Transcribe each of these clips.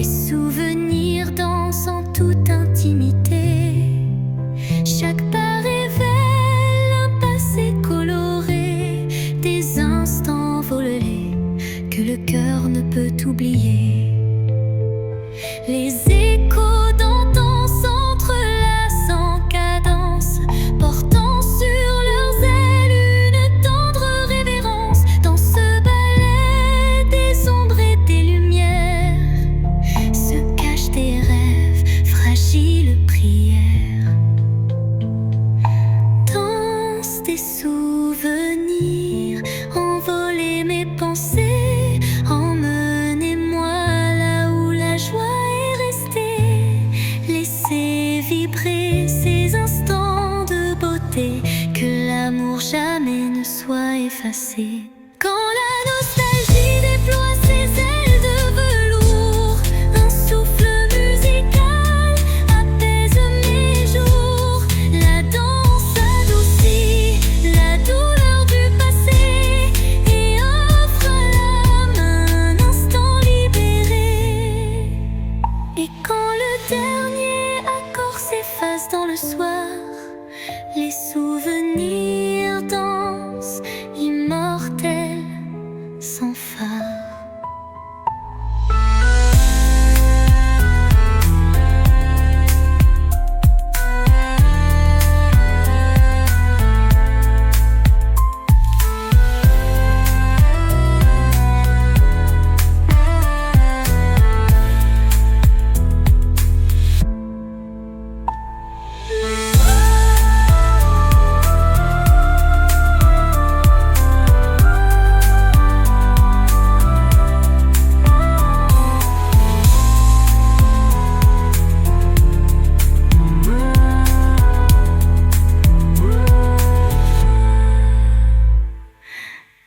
souvenirs dansent en toute intimité. Chaque pas révèle un passé coloré, des instants volés que le cœur ne peut oublier. Les échos d'antan s'entrelacent en cadence, portant sur leurs ailes une tendre révérence. Dans ce ballet des ombres et des lumières se cachent des rêves, fragiles prières. Danse des souvenirs, envoler mes pensées, emmenez-moi là où la joie est restée. Laissez vibrer ces instants de beauté, que l'amour jamais ne soit effacé. Quand la nostalgie déploie ses ailes de velours, un souffle musical apaise mes jours. La danse adoucit la douleur du passé et offre à l'âme un instant libéré. Et quand le dernier accord s'efface dans le soir, les souvenirs dansent, immortels, sans phare.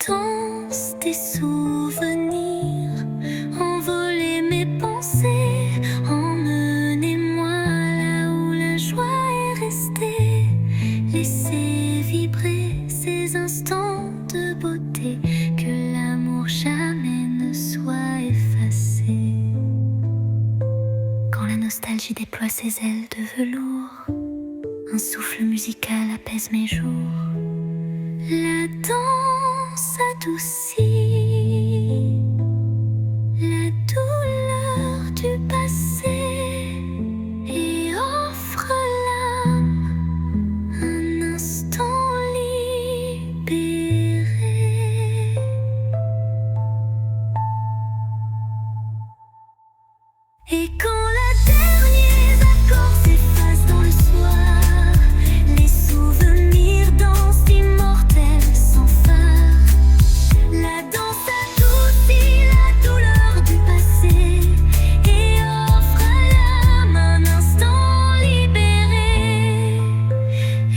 Danse des souvenirs, envoler mes pensées, emmenez-moi là où la joie est restée. Laissez vibrer ces instants de beauté, que l'amour jamais ne soit effacé. Quand la nostalgie déploie ses ailes de velours, un souffle musical apaise mes jours. La danse adoucit la douleur du passé et offre à l'âme un instant libéré. Et quand la dernier accord s'efface dans le soir, les souvenirs dansent, immortels, sans phare. La danse adoucit la douleur du passé et offre à l'âme un instant libéré.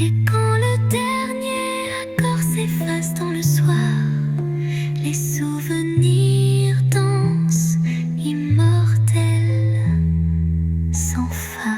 Et quand le dernier accord s'efface dans le soir, les souvenirs dansent, immortels, sans phare.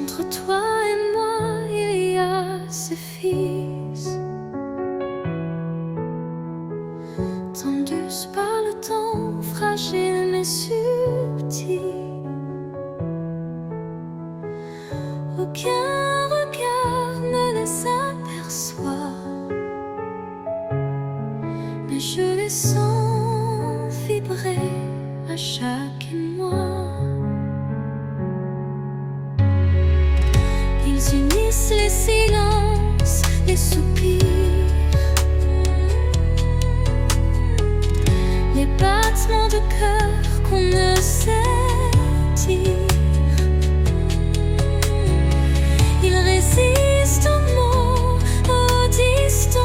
Entre toi et moi, il y a ce fils, tendus par le temps, fragile mais subtil. Aucun regard ne les aperçoit, mais je les sens vibrer à chaque émoi. Ils unissent les silences, les soupirs, les battements de cœur qu'on ne sait dire. Ils résistent aux mots, aux distances,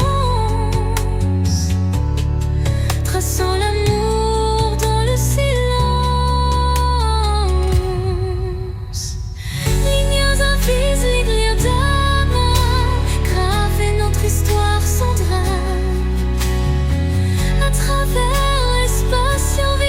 traçant l'amour dans le silence. Lignes invisibles, lignes d'amour, graver notre histoire sans drame, à travers l'espace survécu.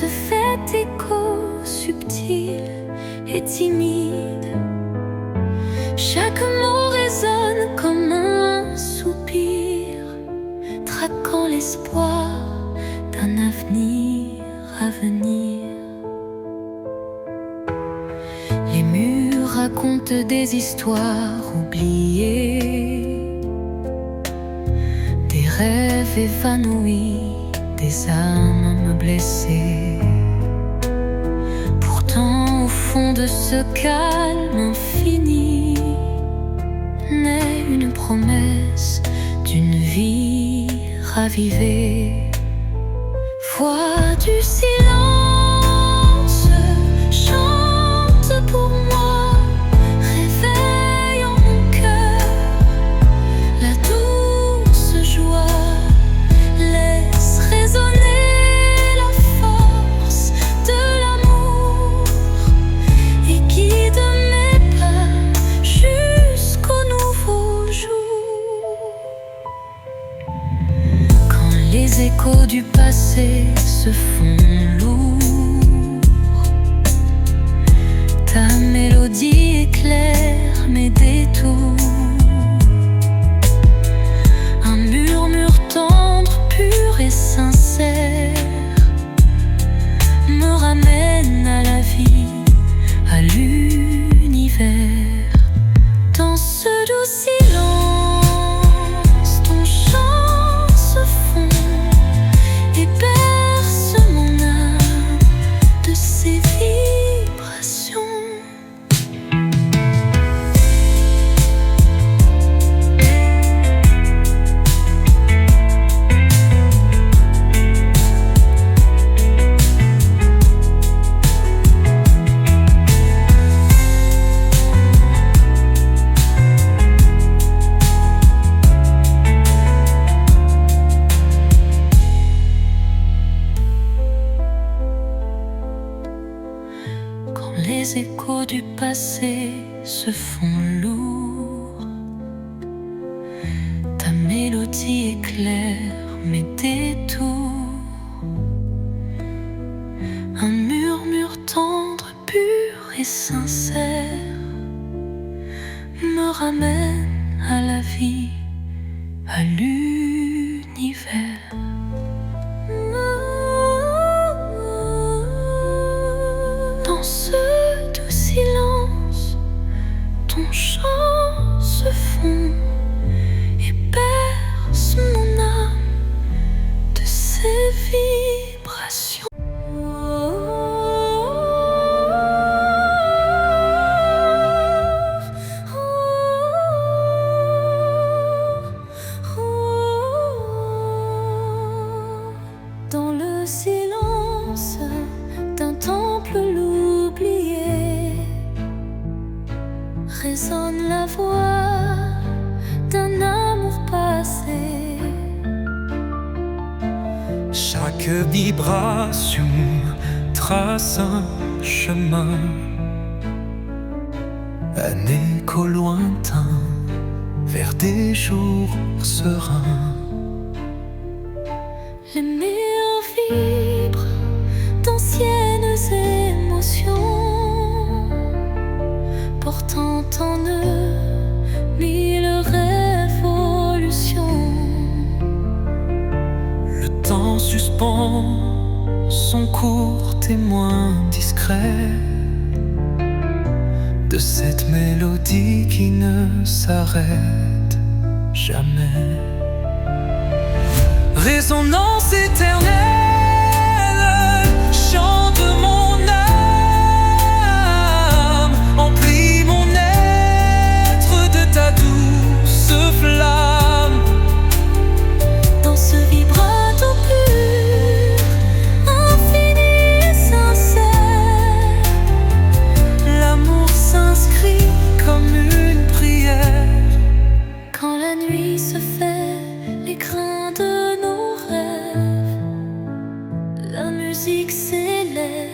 se fait écho subtil et timide. Chaque mot résonne comme un soupir, traquant l'espoir d'un avenir à venir. Les murs racontent des histoires oubliées, des rêves évanouis, des âmes blessées. Pourtant, au fond de ce calme infini, naît une promesse d'une vie ravivée. Voix du silence, chante pour moi, réveille en mon cœur la douce joie, laisse résonner la force de l'amour et guide mes pas jusqu'au nouveau jour. Quand les échos du passé se font lourds, ta mélodie éclaire mes détours. Un murmure tendre, pur et sincère me ramène à la vie, à l'univers. Dans ce doux silence, ton chant se fond et berce mon âme de ses vibrations. Les échos du passé se font lourds, ta mélodie éclaire mes détours. Un murmure tendre, pur et sincère me ramène à la vie, à l'univers. Dans ce doux silence, ton chant se fond et berce mon âme de ses vibrations. Dans le silence d'un temple l'oublié, résonne la voix d'un amour passé. Chaque vibration trace un chemin, un écho lointain vers des jours sereins. Les murs vibrent d'anciennes émotions, portant en eux mille révolutions. Le temps suspend son court témoin discret de cette mélodie qui ne s'arrête jamais. Résonance éternelle, chante mon âme, emplis mon être de ta douce flamme. Dans ce vibrato pur, infini et sincère, L'amour s'inscrit comme une prière. quand la nuit se fait l'écrin de nos rêves, la musique s'élève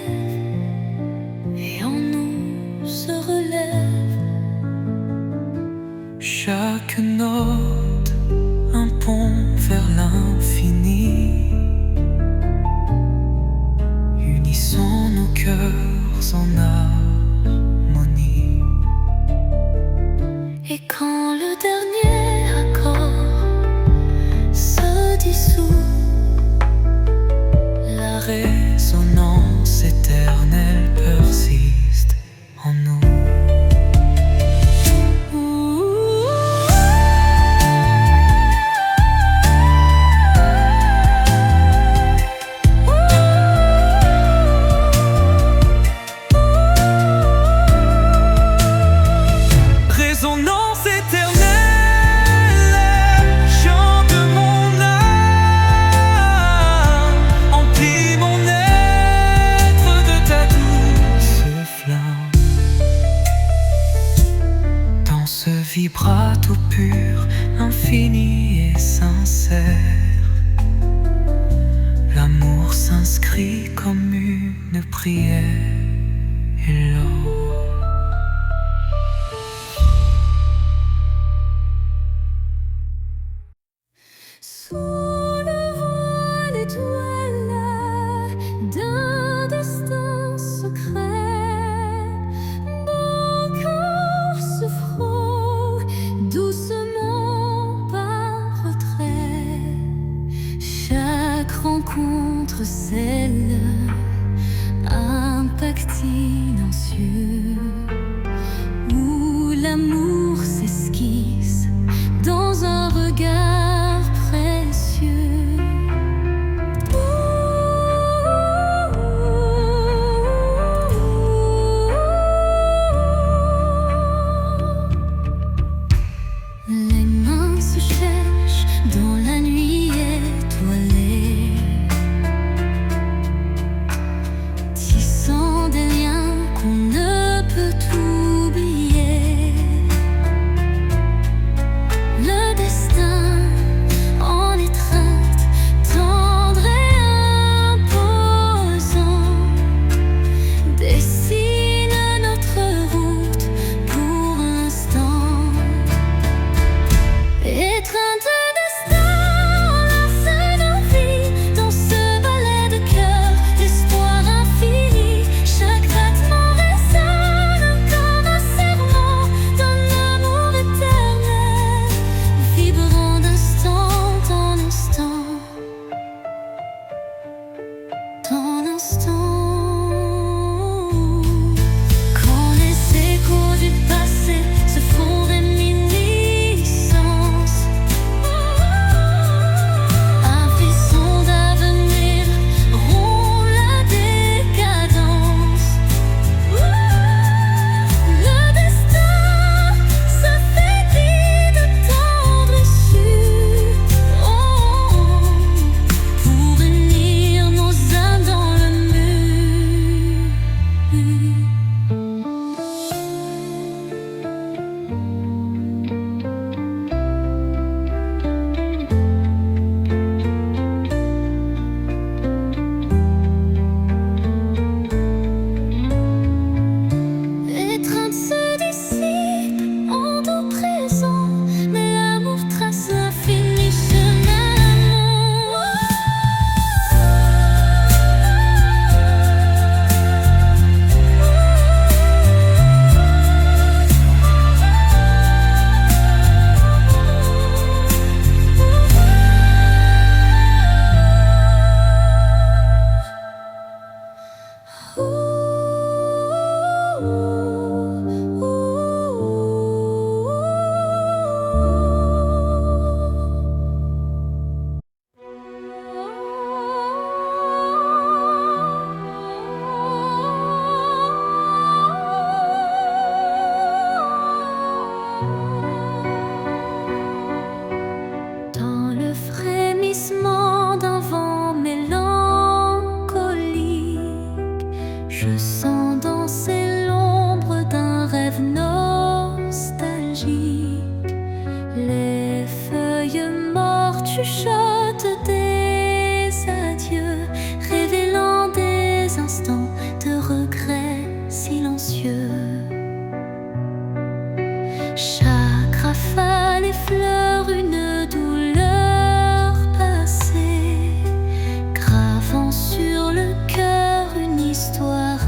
et en nous se relève. Chaque note, un pont vers l'infini, une cœurs en harmonie. Et quand le dernier accord se dissout, la résonance éternelle persiste en nous. Résonance éternelle, chant de mon âme, emplis mon être de ta douce flamme. Dans ce vibrato pur, infini et sincère, l'amour s'inscrit comme une prière et l'or. sous le voile étoile d'un destin secret, mon cœur se frôle doucement par retrait. Chaque rencontre scelle un pacte silencieux où l'amour s'esquisse dans un regard précieux. Les mains se cherchent dans la nuit étoilée, tissant des liens qu'on ne peut oublier. Le destin en étreinte, tendre et imposant, dessine notre route pour l'instant. Étreinte de destin, enlace nos vies dans ce ballet de cœur, d'espoir infini. Chaque battement résonne comme un serment d'un amour éternel, vibrant d'instant en instant, en instant. Quand les échos du passé se font réminiscence, un frisson d'avenir rompt la décadence. Le destin se fait dit de tendre issue, pour unir nos âmes dans le mur. Étreinte se dissipe en doux présent, mais l'amour trace l'infini chemin. Dans le frémissement d'un vent mélancolique, je sens danser l'ombre d'un rêve nostalgique. Les feuilles mortes chuchotent des adieux, révélant des instants de regret silencieux. Chaque rafale effleure une douleur passée, gravant sur le cœur une histoire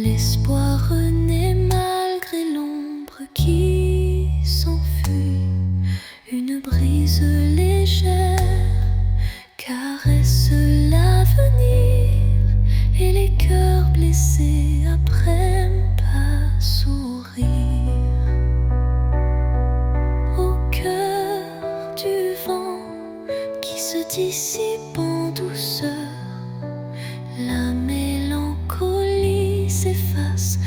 L'espoir renaît malgré l'ombre qui s'enfuit. Une brise légère caresse l'avenir et les cœurs blessés apprennent à sourire. Au cœur du vent qui se dissipe en douceur, la mélancolie s'efface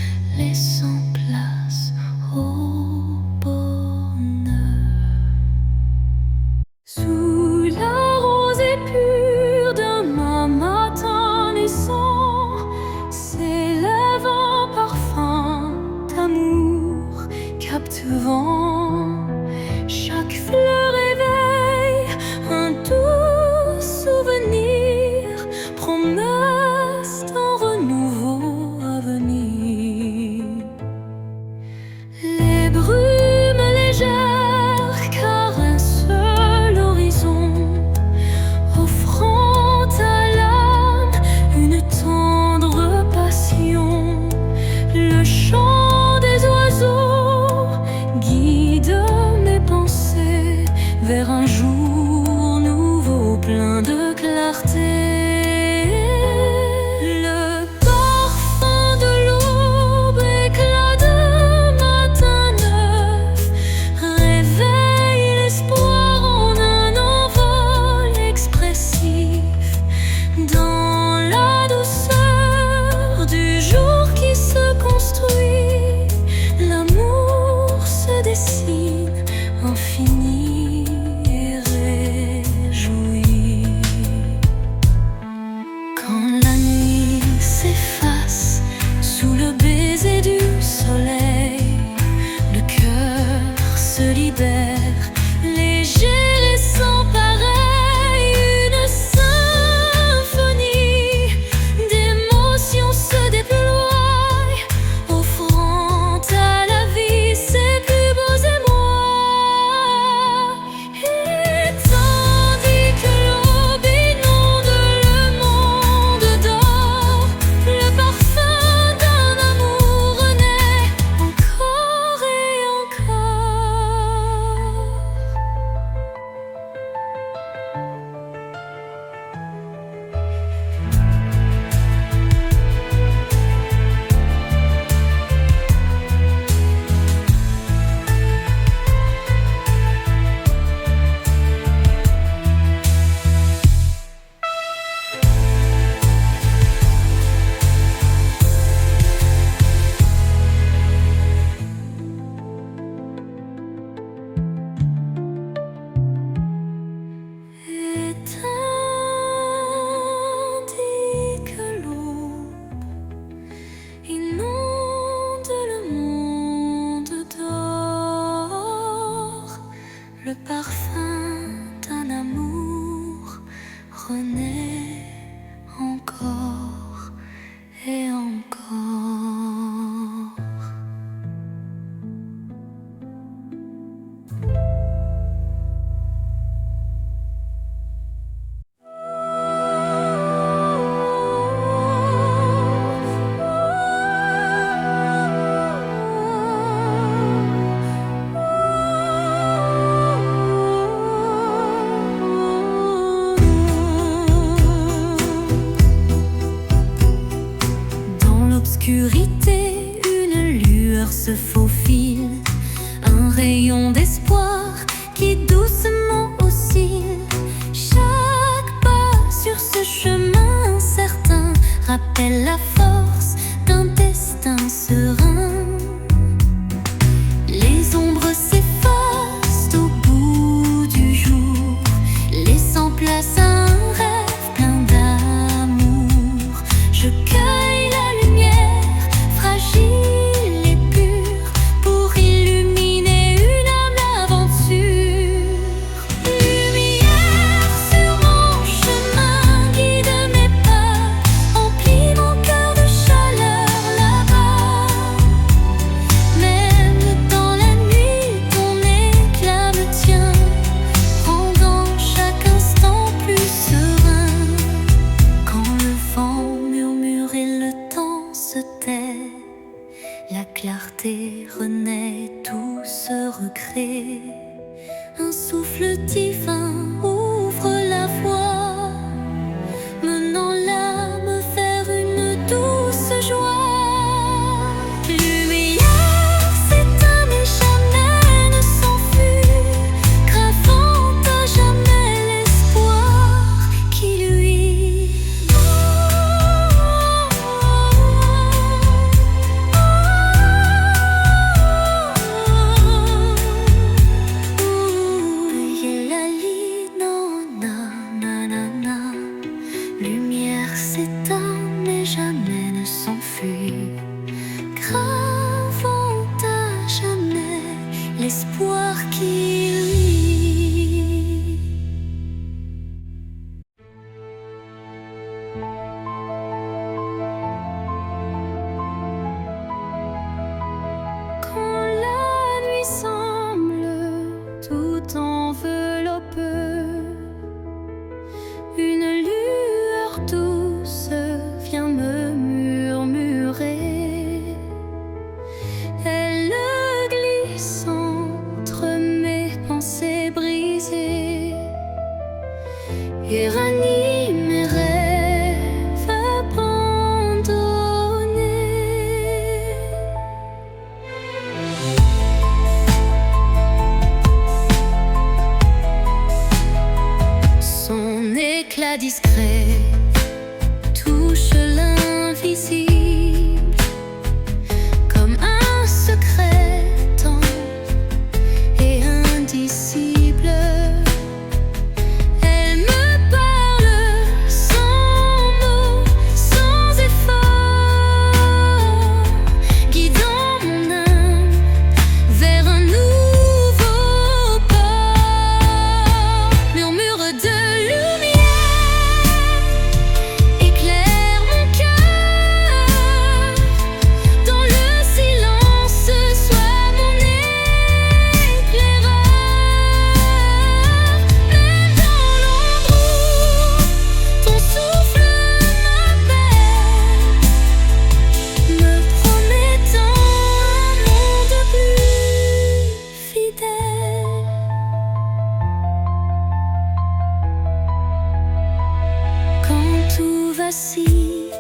voici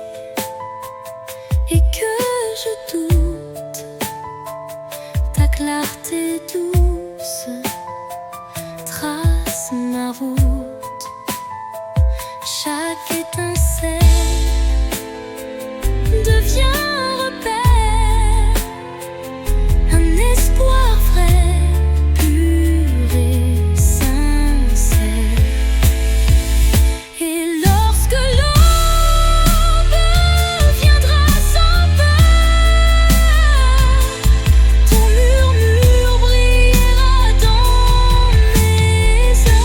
et que je doute, ta clarté douce trace ma route. Chaque étincelle devient un repère, un espoir vrai, pur et sincère. Et lorsque l'aube viendra sans peur, ton murmure brillera dans mes heures.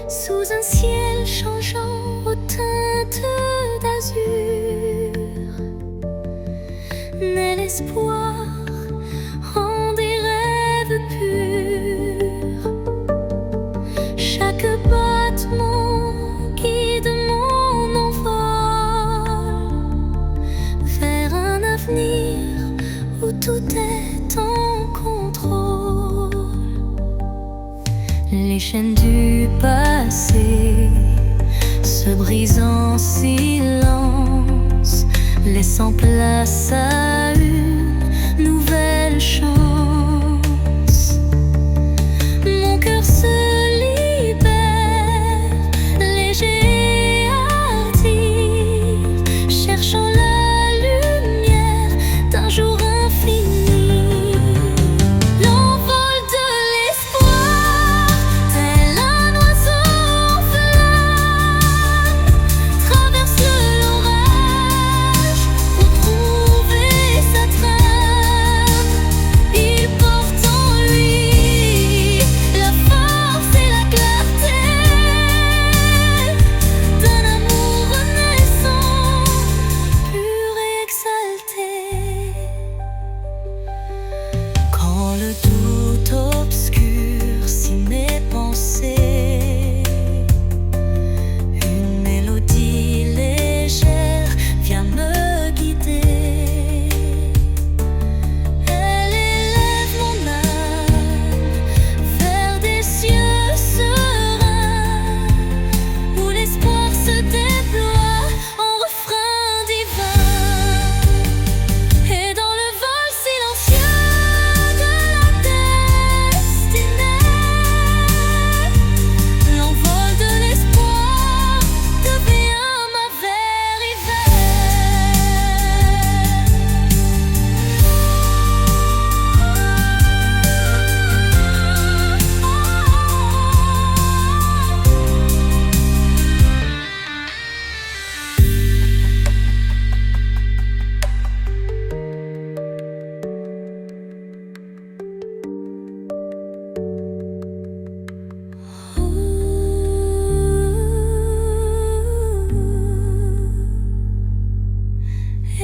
Sous un ciel changeant aux teintes d'azur, naît l'espoir en des rêves purs. Chaque battement guide mon envol vers un avenir où tout est en contrôle. Les chaînes du passé se brisent en silence, laissant place à une nouvelle chance. Mon cœur se libère, léger et hardi, cherchant la lumière d'un jour infini. L'envol de l'espoir, tel un oiseau en flamme, traverse l'orage pour trouver sa trame. Il porte en lui la force et la clarté d'un amour renaissant, pur et exalté. Quand le doute obscurcit mes pensées, une mélodie légère vient me guider. Elle élève mon âme vers des cieux sereins, où l'espoir se déploie en refrain divin. Et dans le vol silencieux de la destinée, l'envol de l'espoir devient ma vérité.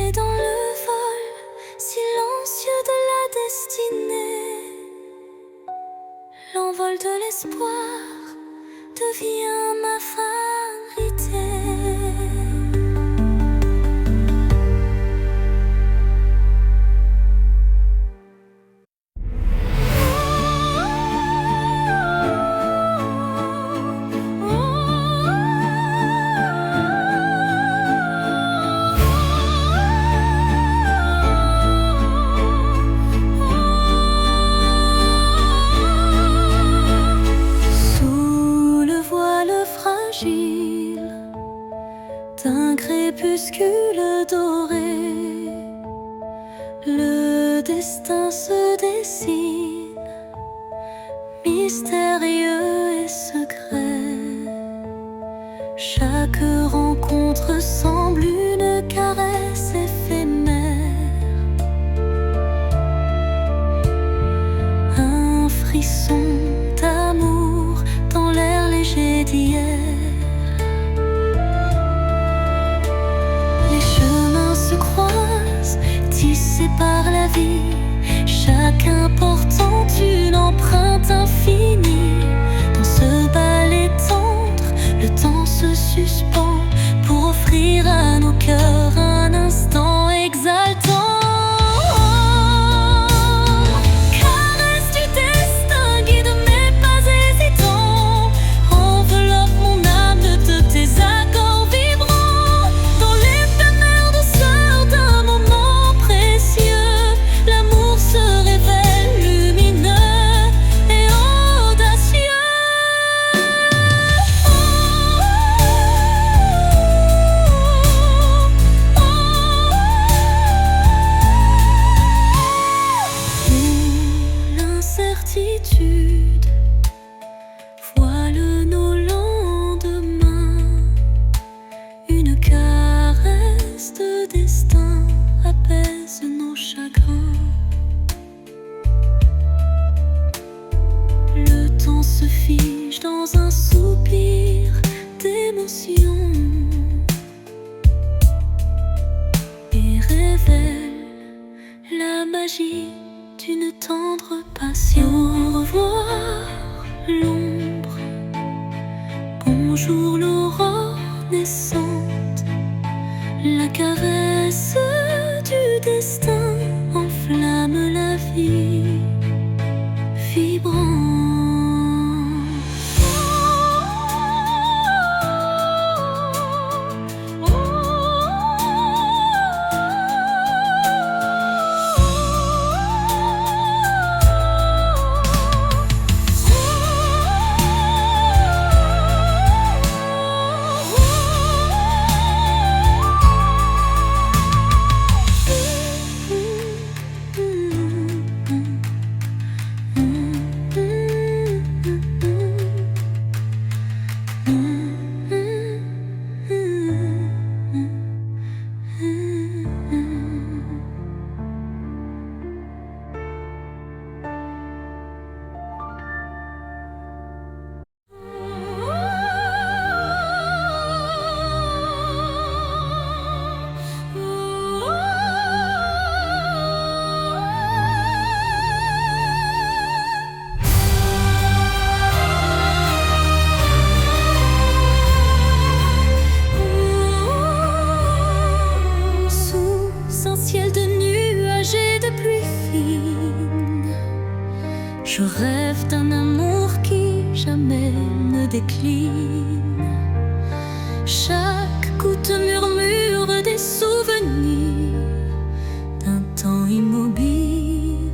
Et dans le vol silencieux de la destinée, l'envol de l'espoir devient ma vérité. Sous le voile fragile d'un crépuscule doré, le destin se dessine, mystérieux et secret. Chaque rencontre semble une caresse éphémère, un frisson d'amour dans l'air léger d'hier. Les chemins se croisent, tissés par la vie, chacun portant une empreinte infinie. Dans ce ballet tendre, le temps se suspend pour offrir à nos cœurs un instant exaltant. Caresse du destin, guide mes pas hésitants, enveloppe mon âme de tes accords vibrants. Dans l'éphémère douceur d'un moment précieux, l'amour se révèle lumineux et audacieux. L'incertitude voile nos lendemains, une caresse de destin apaise nos chagrins. Le temps se fige dans un soupir d'émotion et révèle la magie d'une tendre passion. Au revoir l'ombre, bonjour l'aurore naissante. La caresse du destin enflamme la vie vibrante. Je rêve d'un amour qui jamais ne décline. Chaque goutte murmure des souvenirs d'un temps immobile,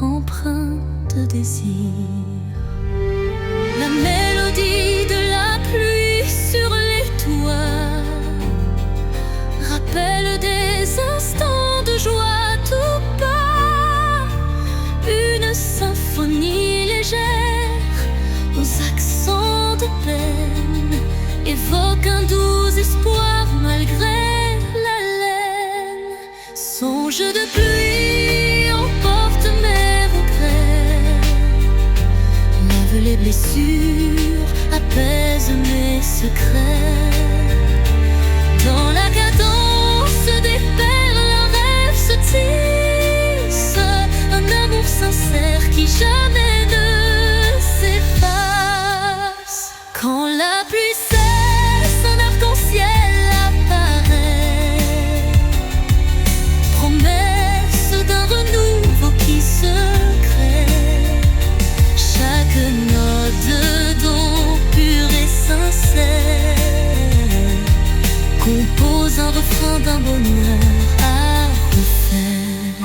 empreint de désir. La mélodie de la pluie sur les toits rappelle des instants de joie tout bas. Une symphonie légère aux accents de peine évoque un doux espoir malgré la laine. Songe de pluie emporte mes regrets, lave les blessures, apaise mes secrets. Dans la cadence des perles, un rêve se tisse, un amour sincère qui jamais ne s'efface. Quand la pluie cesse, un arc-en-ciel apparaît, promesse d'un renouveau qui se crée. Chaque note de don pur et sincère compose un refrain d'un bonheur à refaire.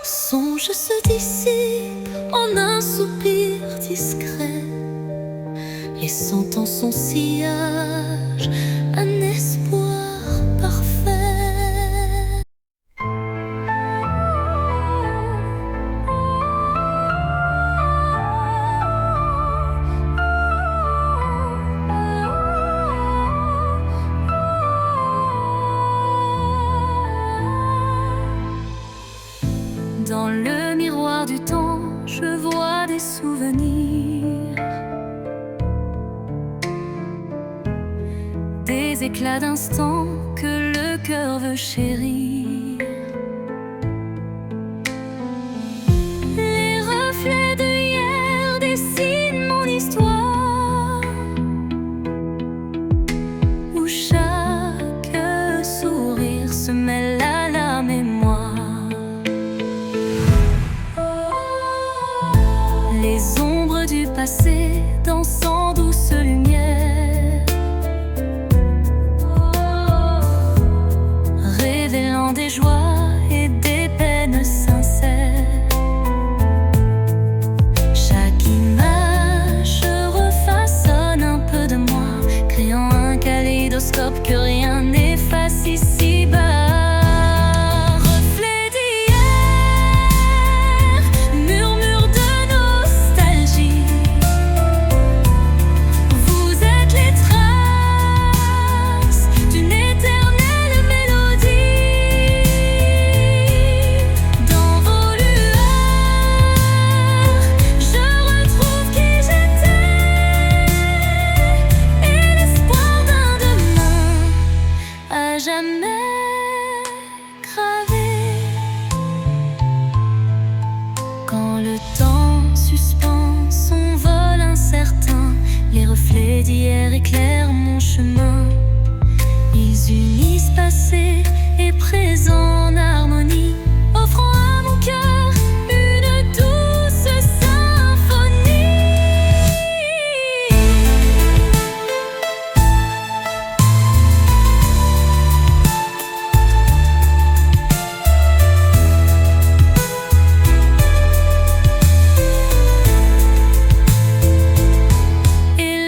Songe se dissipe en un soupir discret, laissant en son cil visage un espoir parfait. Dans le miroir du temps, je vois des souvenirs, des éclats d'instants que le cœur veut chérir. Les reflets de hier dessinent mon histoire, où chaque sourire se mêle à la mémoire. Les ombres du passé dansent en douce lumière, révélant des joies et des peines sincères. Chaque image refaçonne un peu de moi, créant un kaléidoscope que rien n'efface ici-bas. Jamais gravé. Quand le temps suspend son vol incertain, les reflets d'hier éclairent mon chemin. Ils unissent passé et présent en harmonie, offrant à mon cœur une douce symphonie.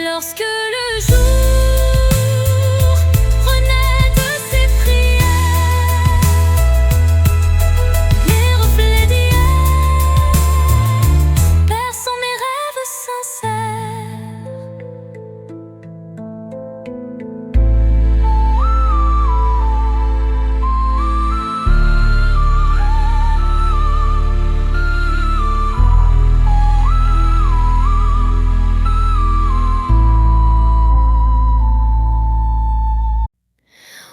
Lorsque le jour renaît de ses prières, les reflets d'hier bercent mes rêves sincères.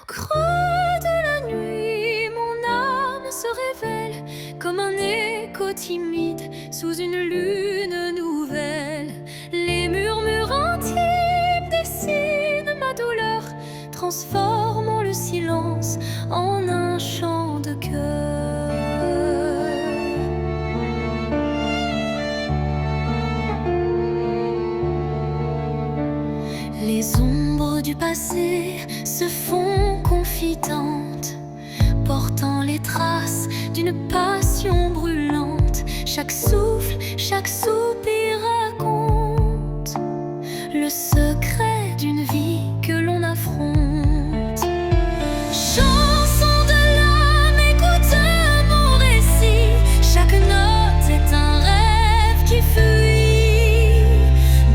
Creux de la nuit, mon âme se révèle comme un écho timide sous une lune nouvelle. Les murmures intimes dessinent ma douleur, transformant le silence en un chant de cœur. Les ombres du passé se font confidantes, portant les traces d'une passion brûlante. Chaque souffle, chaque soupir raconte le secret d'une vie que l'on affronte. Chanson de l'âme, écoute mon récit. Chaque note est un rêve qui fuit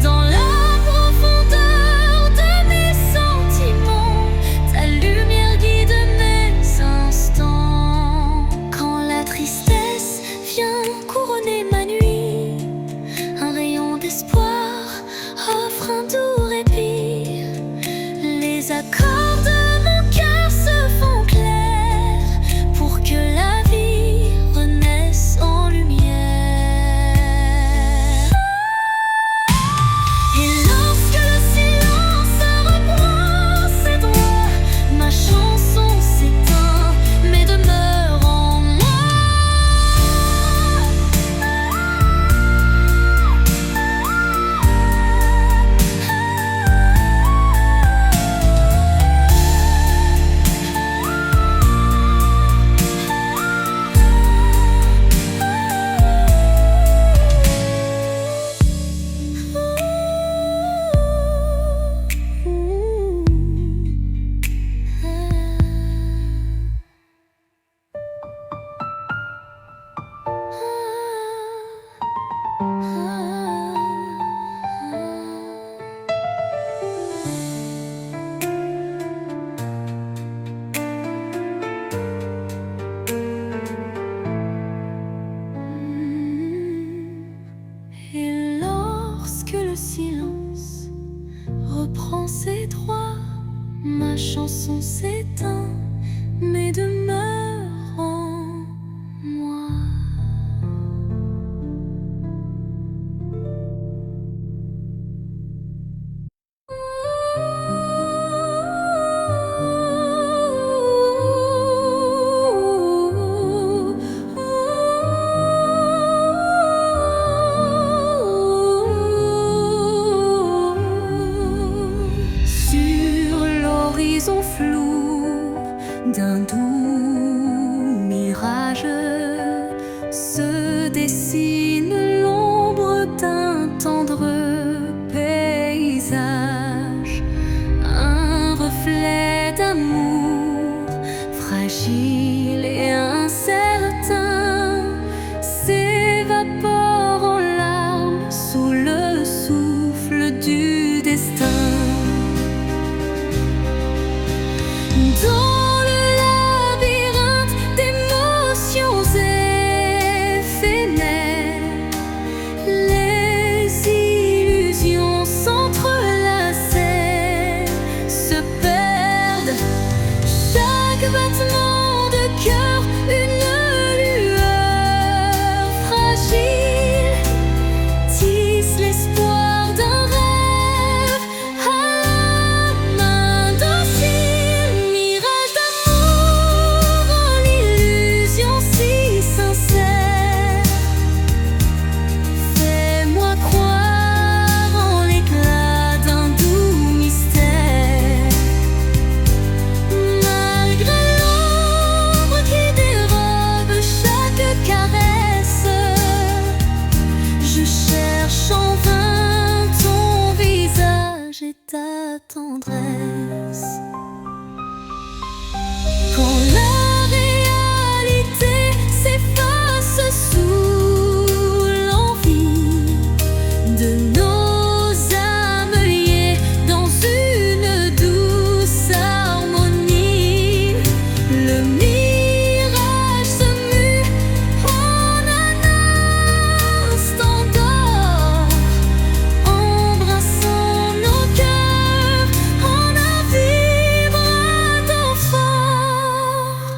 dans la profondeur de mes sentiments. Ta lumière guide mes instants. Quand la tristesse vient couronner ma nuit, un rayon d'espoir offre un doux ses droits, ma chanson s'éteint, mais demeure en moi. L'horizon flou d'un doux mirage se dessine l'ombre d'un tendre paysage, un reflet d'amour fragile et incertain s'évapore en larmes sous le souffle du destin. Dans le labyrinthe d'émotions éphémères, les illusions s'entrelacent, se perdent. Chaque battement de cœur, une lueur fragile, tisse l'espoir d'un rêve à la main docile. Mirage d'amour en illusion si sincère, fais-moi croire en l'éclat d'un doux mystère. Malgré l'ombre qui dérobe chaque caresse, je cherche en vain ton visage et ta tendresse. Quand la réalité s'efface sous l'envie de nos âmes liées dans une douce harmonie, le mirage se mue en un instant d'or, embrassant nos cœurs en un vibrato fort.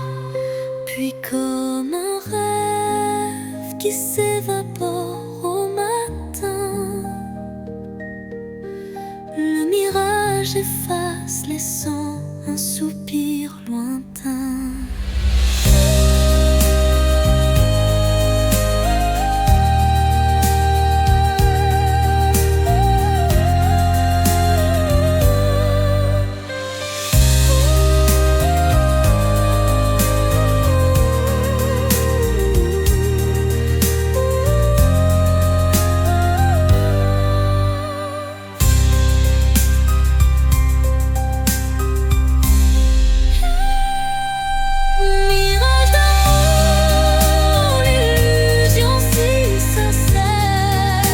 Puis comme un rêve qui s'évapore au matin, le mirage efface, laissant un soupir lointain. Mirage d'amour, l'illusion si sincère,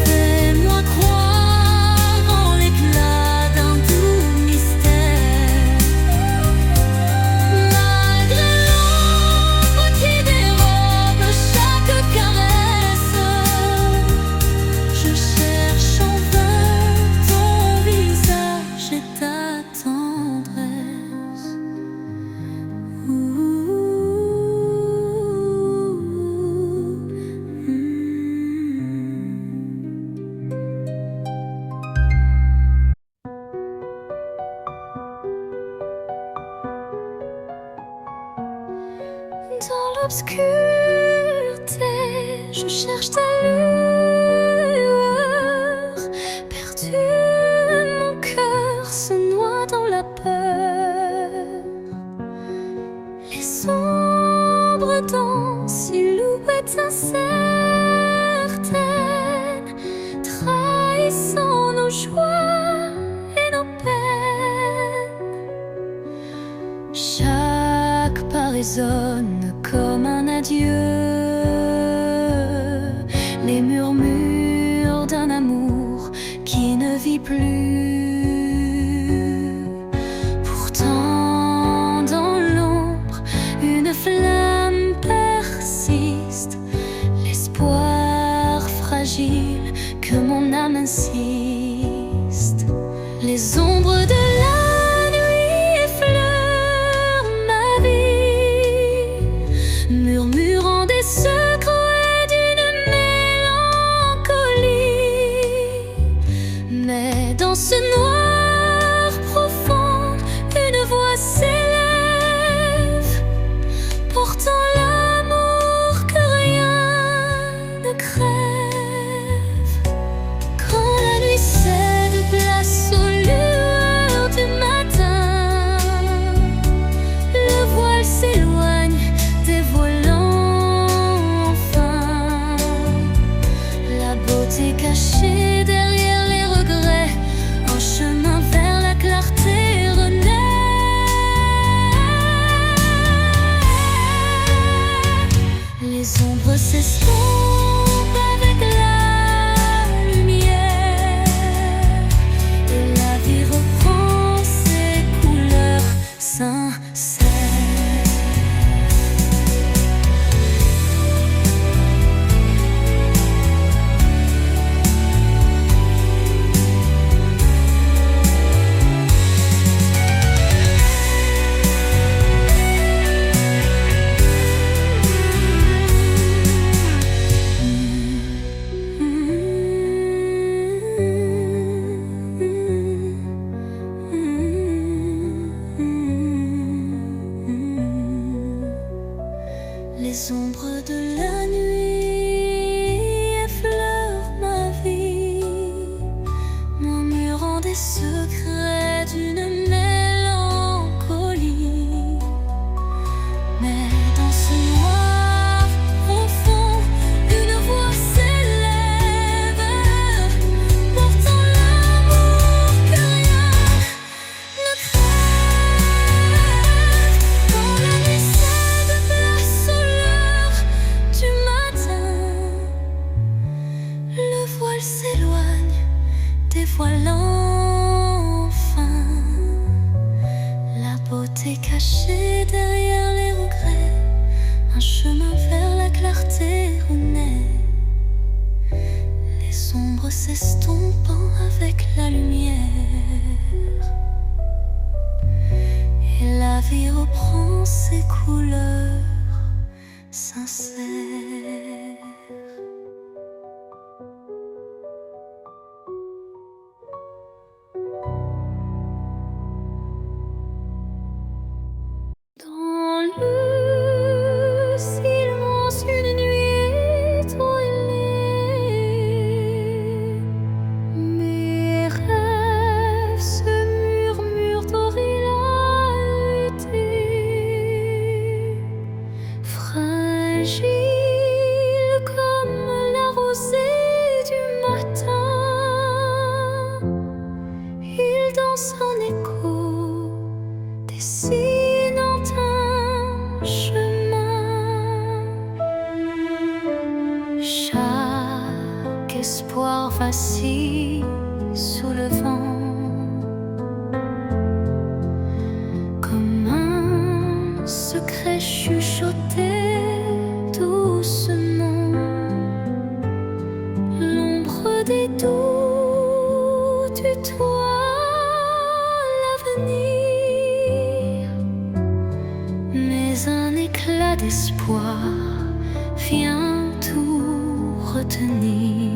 fais-moi croire en l'éclat d'un doux mystère. Malgré l'ombre qui dérobe chaque caresse, je cherche en vain ton visage et ta tendresse. Dans l'obscurité, je cherche ta lueur. Perdu, mon cœur se noie dans la peur. Les sombres dans silhouettes incertaines, trahissant nos joies et nos peines. Chaque pas résonne comme un adieu, les murmures d'un amour qui ne vit plus. Pourtant dans l'ombre, une flamme persiste, l'espoir fragile que mon âme insiste. Les ombres de la nuit effleurent ma vie, murmurant des secrets d'une mélancolie. Mais dans ce noir profond, une voix s'élève, portant l'amour que rien ne crève. Quand la nuit cède place aux lueurs du matin, le voile s'éloigne, dévoilant enfin la beauté cachée derrière les regrets. Un chemin vers la clarté renaît. Les ombres s'estompent avec la lumière, et la vie reprend ses couleurs sincères. Les ombres de la nuit effleurent ma vie, murmurant des secrets d'une mélancolie. Mais dans ce noir profond, une voix s'élève, portant l'amour que rien ne crève. Quand la nuit cède place aux lueurs du matin, le voile s'éloigne, dévoilant enfin la beauté cachée derrière les regrets. Un chemin vers la clarté renaît. Les ombres s'estompant avec la lumière, et la vie reprend ses couleurs sincères. Dans le silence, une nuit étoilée, mes rêves se murmurent aux réalités, fragiles comme la rosée du matin. Ils dansent en écho, dessinant un chemin. Chaque espoir vacille sous le vent, comme un secret chuchoté doucement. L'ombre des doutes tutoie l'avenir, mais un éclat d'espoir vient tout retenir.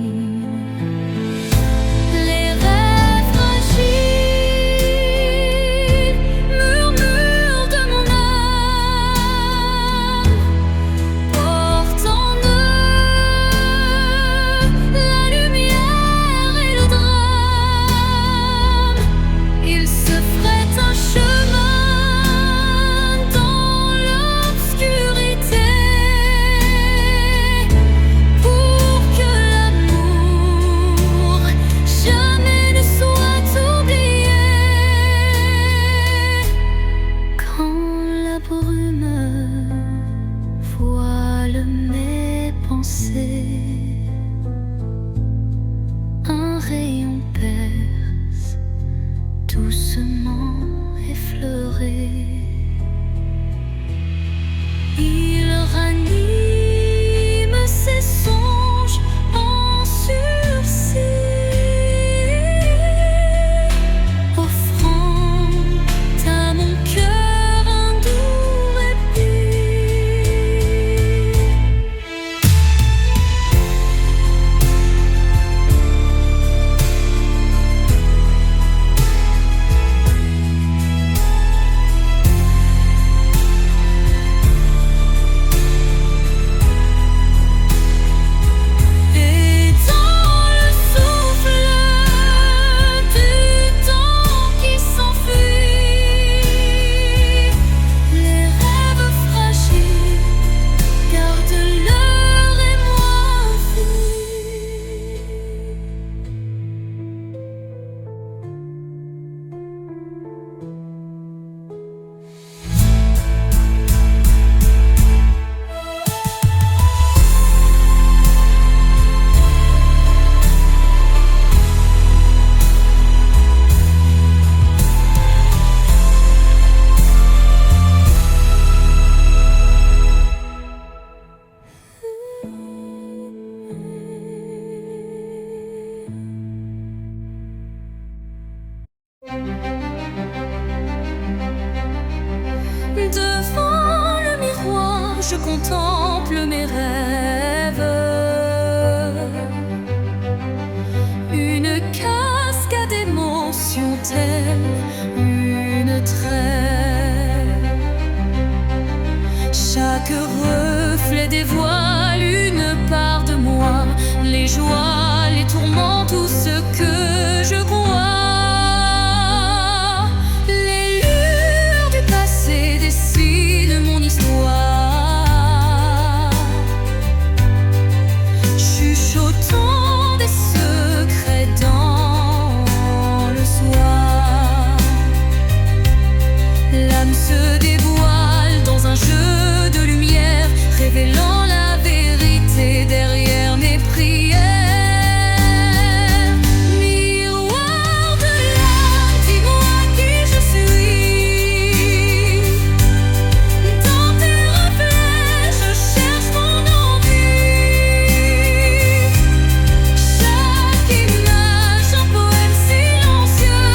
Les rêves fragiles murmurent de mon âme, portent en eux la lumière et le drame. Ils se frayent un chemin dans l'obscurité. Devant le miroir, je contemple mes rêves. Une cascade d'émotions telle une trêve. Chaque reflet dévoile une part de moi, les joies, les tourments, tout ce que je crois. Les lueurs du passé dessinent mon histoire, chuchotant des secrets dans le soir. L'âme se dévoile dans un jeu de lumière, révélant la vérité derrière mes prières. Miroir de l'âme, dis-moi qui je suis. Dans tes reflets, je cherche mon envie. Chaque image, un poème silencieux,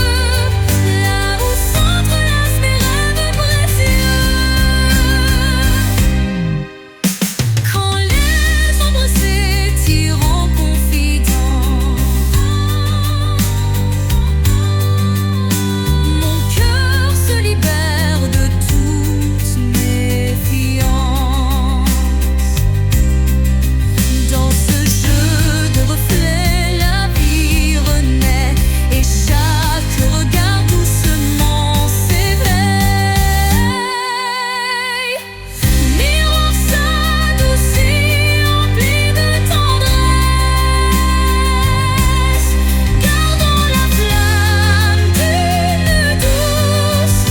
là où s'entrelacent mes rêves précieux. Quand les ombres s'étirent en confidence, mon cœur se libère de toute méfiance. Dans ce jeu de reflets, la vie renaît et chaque regard doucement s'éveille. Miroir s'adoucit, empli de tendresse, gardant la flamme d'une douce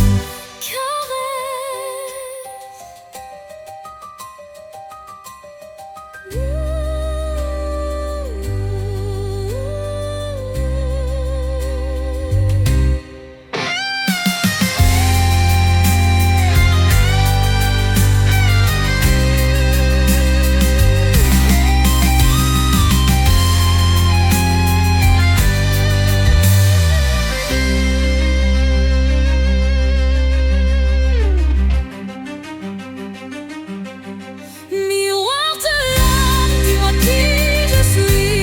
Miroir de l'âme, dis-moi qui je suis.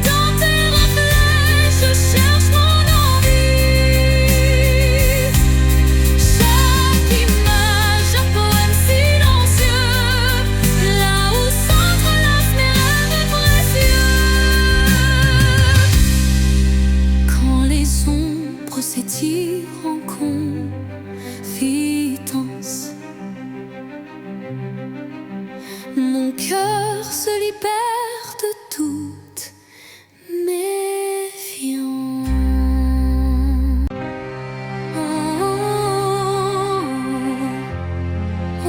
Dans tes reflets, je cherche mon envie. Chaque image, un poème silencieux, là où s'entrelacent mes rêves précieux. Quand les ombres s'étirent en confidence, mon cœur se libère de toute méfiance. Oh, oh, oh,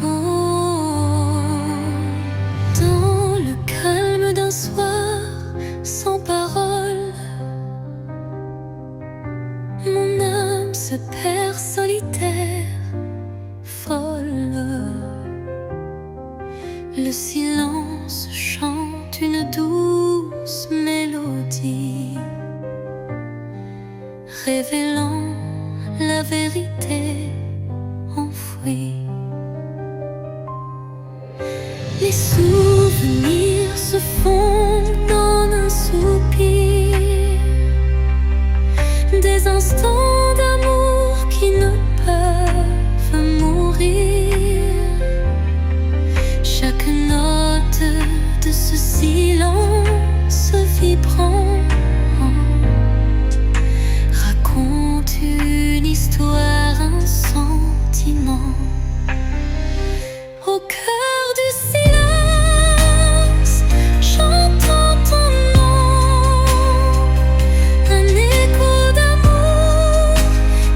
oh. Dans le calme d'un soir sans parole, mon âme se perd solitaire, folle. Le silence chante une douce mélodie, révélant la vérité enfouie. Les souvenirs se fondent en un soupir, des instants d'amour qui ne peuvent mourir. Chaque note de ce silence vibrant raconte une histoire, un sentiment. Au cœur du silence, j'entends ton nom, un écho d'amour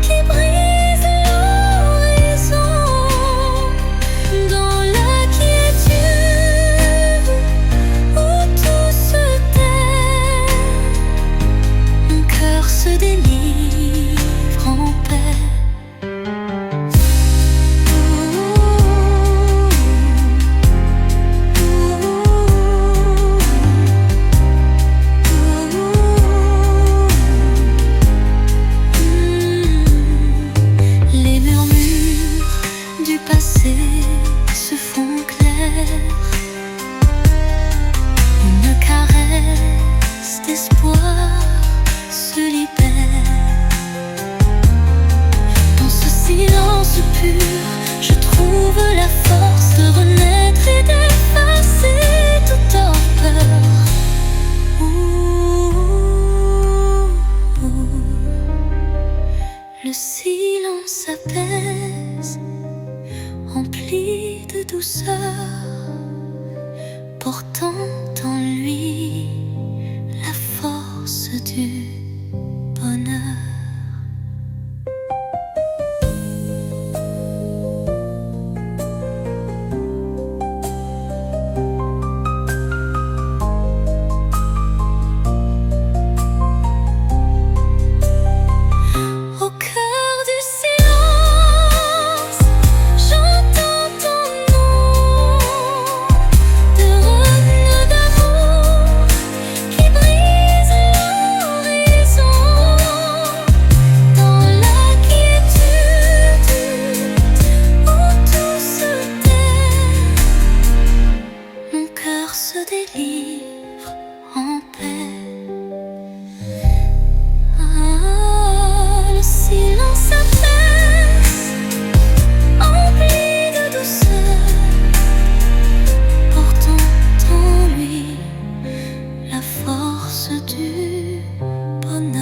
qui brise l'horizon. Dans la quiétude où tout se tait, mon cœur se délivre en paix. douceur, portant en lui la force du bonheur. En paix. Ah, le silence apaise, empli de douceur, portant en lui la force du bonheur.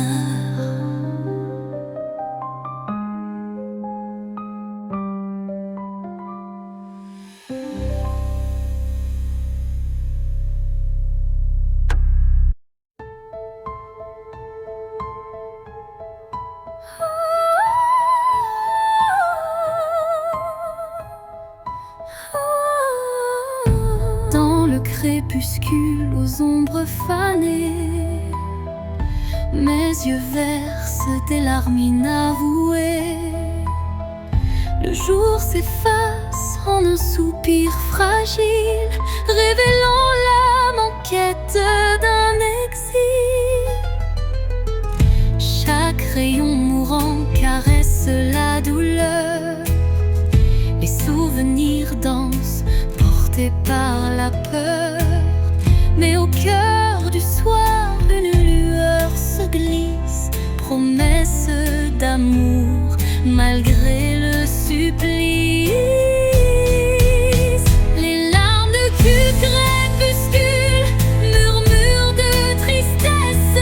Dans le crépuscule aux ombres fanées, mes yeux versent des larmes inavouées. Le jour s'efface en un soupir fragile, révélant l'âme en quête d'un exil. Chaque rayon mourant caresse la douleur, les souvenirs dansent portés par la peur. Mais au cœur du soir, une lueur se glisse, promesse d'amour malgré le supplice. Les larmes de crépuscule, murmures de tristesse,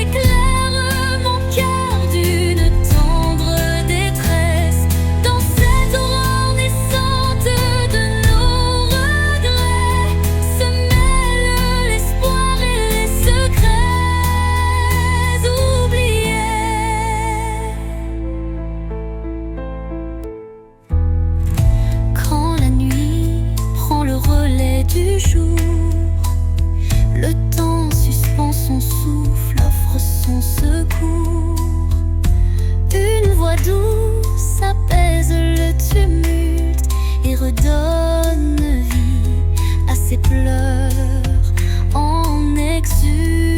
éclairent mon cœur d'une tendre détresse. Dans cette aurore naissante de nos regrets se mêlent l'espoir et les secrets oubliés. Quand la nuit prend le relais du jour, le temps suspend son souffle, offre son secours. Une voix douce apaise le tumulte et redonne vie à ses pleurs en exulte.